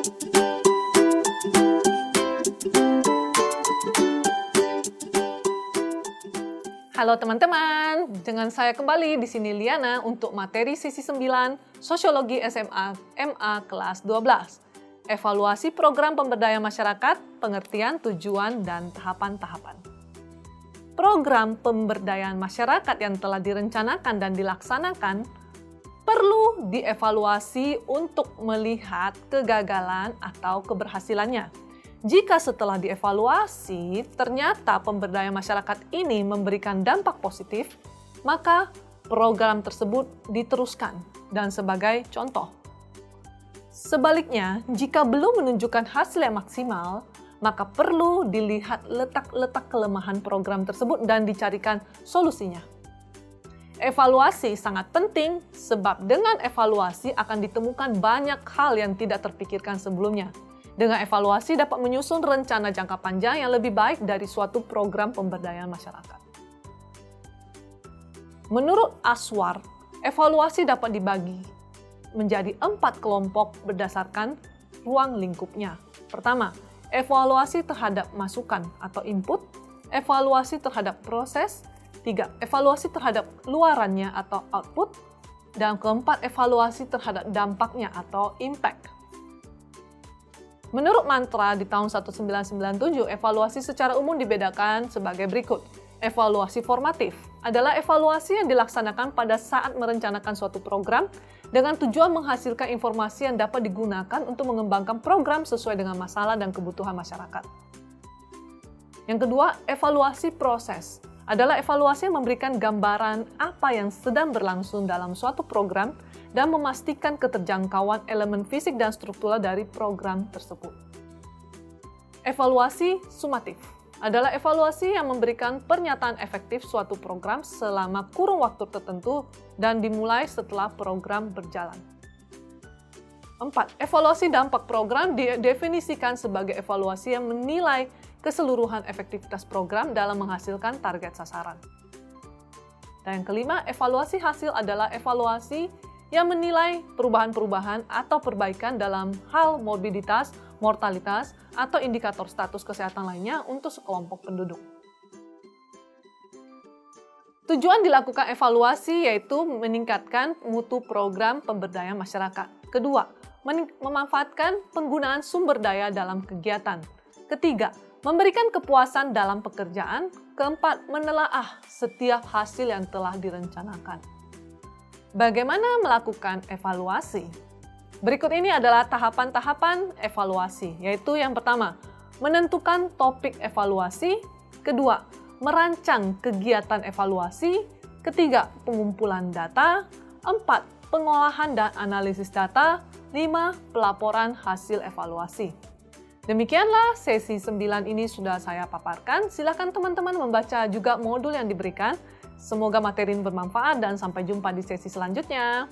Halo teman-teman, dengan saya kembali di sini Liana untuk materi sesi 9 Sosiologi SMA MA kelas 12. Evaluasi program pemberdayaan masyarakat, pengertian, tujuan, dan tahapan-tahapan. Program pemberdayaan masyarakat yang telah direncanakan dan dilaksanakan perlu dievaluasi untuk melihat kegagalan atau keberhasilannya. Jika setelah dievaluasi, ternyata pemberdayaan masyarakat ini memberikan dampak positif, maka program tersebut diteruskan dan sebagai contoh. Sebaliknya, jika belum menunjukkan hasil yang maksimal, maka perlu dilihat letak-letak kelemahan program tersebut dan dicarikan solusinya. Evaluasi sangat penting sebab dengan evaluasi akan ditemukan banyak hal yang tidak terpikirkan sebelumnya. Dengan evaluasi dapat menyusun rencana jangka panjang yang lebih baik dari suatu program pemberdayaan masyarakat. Menurut Aswar, evaluasi dapat dibagi menjadi 4 kelompok berdasarkan ruang lingkupnya. Pertama, evaluasi terhadap masukan atau input, evaluasi terhadap proses, 3, evaluasi terhadap luarannya atau output, dan keempat, evaluasi terhadap dampaknya atau impact. Menurut Mantra di tahun 1997, evaluasi secara umum dibedakan sebagai berikut. Evaluasi formatif adalah evaluasi yang dilaksanakan pada saat merencanakan suatu program dengan tujuan menghasilkan informasi yang dapat digunakan untuk mengembangkan program sesuai dengan masalah dan kebutuhan masyarakat. Yang kedua, evaluasi proses adalah evaluasi yang memberikan gambaran apa yang sedang berlangsung dalam suatu program dan memastikan keterjangkauan elemen fisik dan struktural dari program tersebut. Evaluasi sumatif adalah evaluasi yang memberikan pernyataan efektif suatu program selama kurun waktu tertentu dan dimulai setelah program berjalan. 4. Evaluasi dampak program didefinisikan sebagai evaluasi yang menilai keseluruhan efektivitas program dalam menghasilkan target sasaran. Dan yang kelima, evaluasi hasil adalah evaluasi yang menilai perubahan-perubahan atau perbaikan dalam hal morbiditas, mortalitas, atau indikator status kesehatan lainnya untuk sekelompok penduduk. Tujuan dilakukan evaluasi yaitu meningkatkan mutu program pemberdayaan masyarakat. Kedua, memanfaatkan penggunaan sumber daya dalam kegiatan. Ketiga, memberikan kepuasan dalam pekerjaan. Keempat, menelaah setiap hasil yang telah direncanakan. Bagaimana melakukan evaluasi? Berikut ini adalah tahapan-tahapan evaluasi, yaitu yang pertama, menentukan topik evaluasi. Kedua, merancang kegiatan evaluasi. Ketiga, pengumpulan data. 4, pengolahan dan analisis data. 5, pelaporan hasil evaluasi. Demikianlah sesi 9 ini sudah saya paparkan. Silakan teman-teman membaca juga modul yang diberikan. Semoga materi ini bermanfaat dan sampai jumpa di sesi selanjutnya.